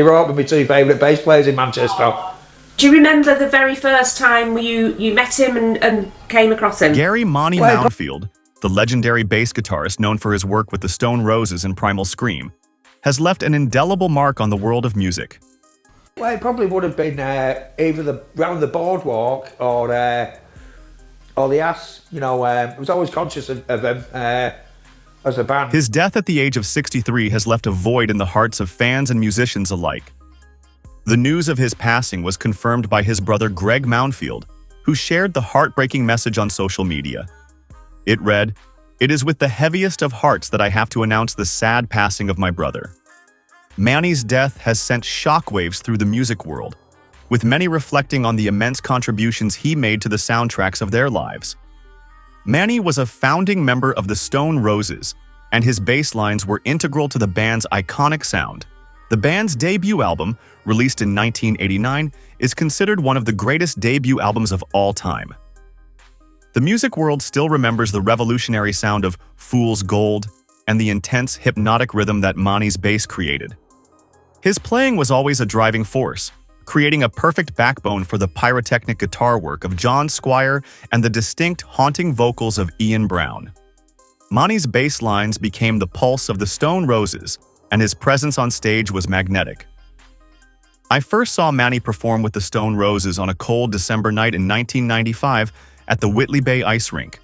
Rock were my two favourite bass players in Manchester. Do you remember the very first time you met him and came across him? Gary "Monty" Mounfield, the legendary bass guitarist known for his work with the Stone Roses and Primal Scream, has left an indelible mark on the world of music. Well, it probably would have been either round the boardwalk or the Ass. You know, I was always conscious of him as a band. His death at the age of 63 has left a void in the hearts of fans and musicians alike. The news of his passing was confirmed by his brother Greg Mounfield, who shared the heartbreaking message on social media. It read, "It is with the heaviest of hearts that I have to announce the sad passing of my brother. Manny's death has sent shockwaves through the music world, with many reflecting on the immense contributions he made to the soundtracks of their lives. Manny was a founding member of the Stone Roses, and his bass lines were integral to the band's iconic sound. The band's debut album, released in 1989, is considered one of the greatest debut albums of all time. The music world still remembers the revolutionary sound of Fool's Gold and the intense, hypnotic rhythm that Manny's bass created. His playing was always a driving force, creating a perfect backbone for the pyrotechnic guitar work of John Squire and the distinct, haunting vocals of Ian Brown. Manny's bass lines became the pulse of the Stone Roses, and his presence on stage was magnetic. I first saw Manny perform with the Stone Roses on a cold December night in 1995 at the Whitley Bay Ice Rink.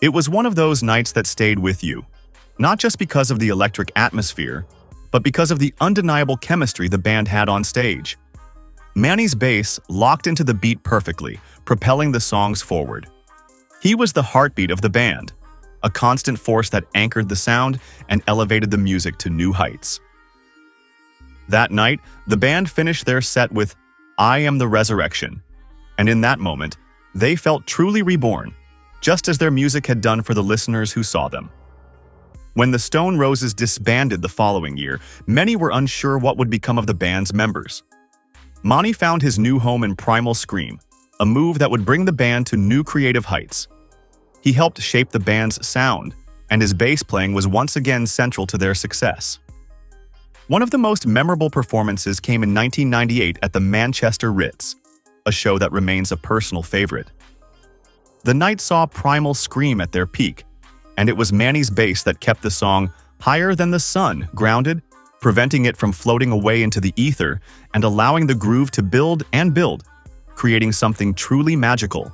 It was one of those nights that stayed with you, not just because of the electric atmosphere, but because of the undeniable chemistry the band had on stage. Manny's bass locked into the beat perfectly, propelling the songs forward. He was the heartbeat of the band, a constant force that anchored the sound and elevated the music to new heights. That night, the band finished their set with "I Am the Resurrection," and in that moment, they felt truly reborn, just as their music had done for the listeners who saw them. When the Stone Roses disbanded the following year, many were unsure what would become of the band's members. Manny found his new home in Primal Scream, a move that would bring the band to new creative heights. He helped shape the band's sound, and his bass playing was once again central to their success. One of the most memorable performances came in 1998 at the Manchester Ritz, a show that remains a personal favorite. The night saw Primal Scream at their peak, and it was Manny's bass that kept the song "Higher Than the Sun" grounded, preventing it from floating away into the ether and allowing the groove to build and build, creating something truly magical.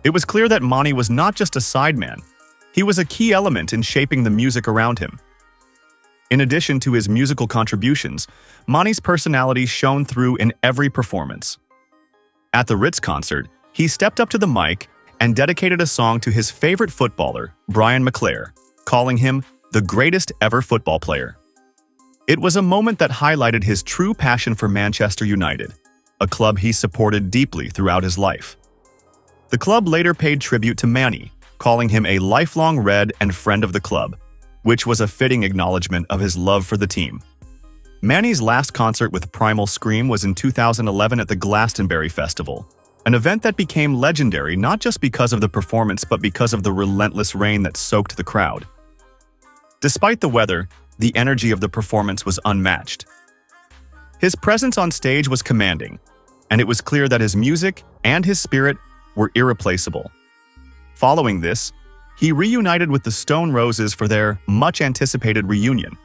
It was clear that Manny was not just a sideman, he was a key element in shaping the music around him. In addition to his musical contributions, Manny's personality shone through in every performance. At the Ritz concert, he stepped up to the mic and dedicated a song to his favorite footballer, Brian McClare, calling him the greatest ever football player. It was a moment that highlighted his true passion for Manchester United, a club he supported deeply throughout his life. The club later paid tribute to Manny, calling him a lifelong Red and friend of the club, which was a fitting acknowledgement of his love for the team. Manny's last concert with Primal Scream was in 2011 at the Glastonbury Festival, an event that became legendary not just because of the performance but because of the relentless rain that soaked the crowd. Despite the weather, the energy of the performance was unmatched. His presence on stage was commanding, and it was clear that his music and his spirit were irreplaceable. Following this, he reunited with the Stone Roses for their much-anticipated reunion,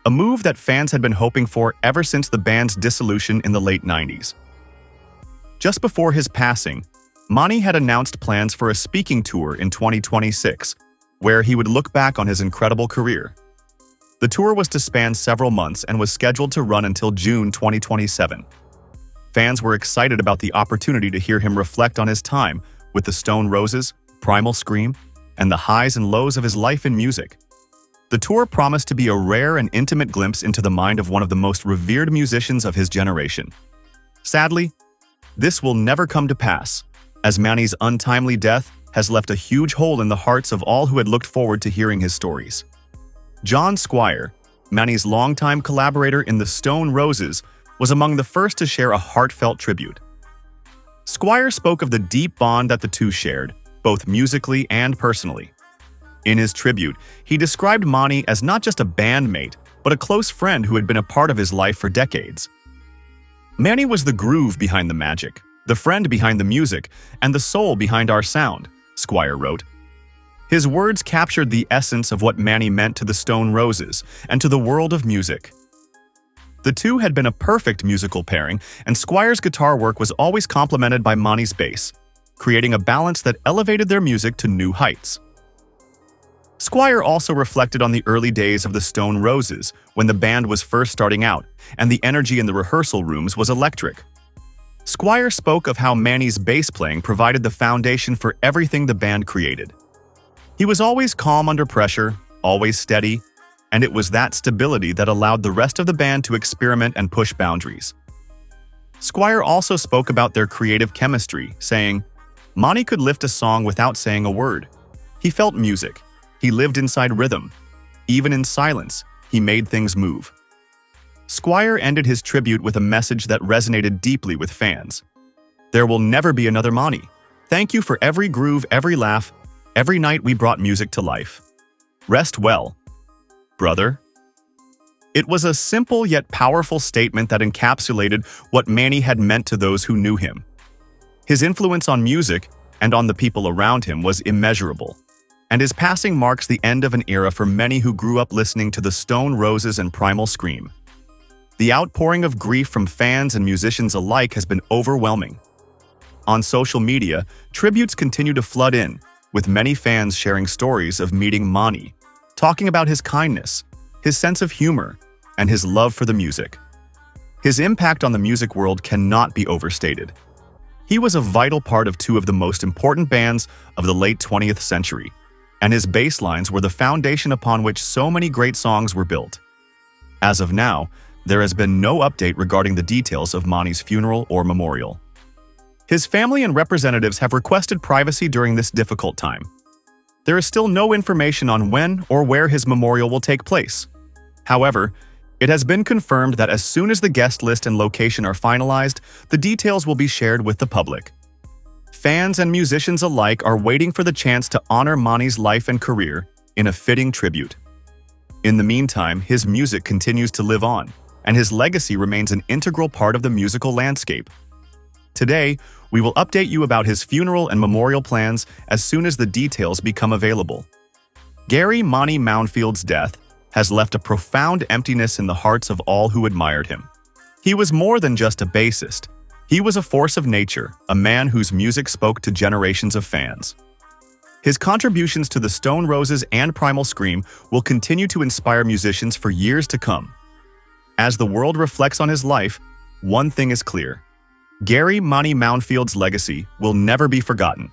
a move that fans had been hoping for ever since the band's dissolution in the late 90s. Just before his passing, Manny had announced plans for a speaking tour in 2026, where he would look back on his incredible career. The tour was to span several months and was scheduled to run until June 2027. Fans were excited about the opportunity to hear him reflect on his time with the Stone Roses, Primal Scream, and the highs and lows of his life in music. The tour promised to be a rare and intimate glimpse into the mind of one of the most revered musicians of his generation. Sadly, this will never come to pass, as Manny's untimely death has left a huge hole in the hearts of all who had looked forward to hearing his stories. John Squire, Manny's longtime collaborator in the Stone Roses, was among the first to share a heartfelt tribute. Squire spoke of the deep bond that the two shared, both musically and personally. In his tribute, he described Manny as not just a bandmate, but a close friend who had been a part of his life for decades. Manny was the groove behind the magic, the friend behind the music, and the soul behind our sound, Squire wrote. His words captured the essence of what Manny meant to the Stone Roses and to the world of music. The two had been a perfect musical pairing, and Squire's guitar work was always complemented by Manny's bass, creating a balance that elevated their music to new heights. Squire also reflected on the early days of the Stone Roses, when the band was first starting out, and the energy in the rehearsal rooms was electric. Squire spoke of how Manny's bass playing provided the foundation for everything the band created. He was always calm under pressure, always steady, and it was that stability that allowed the rest of the band to experiment and push boundaries. Squire also spoke about their creative chemistry, saying, "Manny could lift a song without saying a word. He felt music. He lived inside rhythm. Even in silence, he made things move." Squire ended his tribute with a message that resonated deeply with fans. "There will never be another Manny. Thank you for every groove, every laugh, every night we brought music to life. Rest well, brother." It was a simple yet powerful statement that encapsulated what Manny had meant to those who knew him. His influence on music and on the people around him was immeasurable, and his passing marks the end of an era for many who grew up listening to the Stone Roses and Primal Scream. The outpouring of grief from fans and musicians alike has been overwhelming. On social media, tributes continue to flood in, with many fans sharing stories of meeting Manny, talking about his kindness, his sense of humor, and his love for the music. His impact on the music world cannot be overstated. He was a vital part of two of the most important bands of the late 20th century, and his bass lines were the foundation upon which so many great songs were built. As of now, there has been no update regarding the details of Manny's funeral or memorial. His family and representatives have requested privacy during this difficult time. There is still no information on when or where his memorial will take place. However, it has been confirmed that as soon as the guest list and location are finalized, the details will be shared with the public. Fans and musicians alike are waiting for the chance to honor Manny's life and career in a fitting tribute. In the meantime, his music continues to live on, and his legacy remains an integral part of the musical landscape. Today, we will update you about his funeral and memorial plans as soon as the details become available. Gary "Manny" Mounfield's death has left a profound emptiness in the hearts of all who admired him. He was more than just a bassist. He was a force of nature, a man whose music spoke to generations of fans. His contributions to the Stone Roses and Primal Scream will continue to inspire musicians for years to come. As the world reflects on his life, one thing is clear: Gary "Manny" Mounfield's legacy will never be forgotten.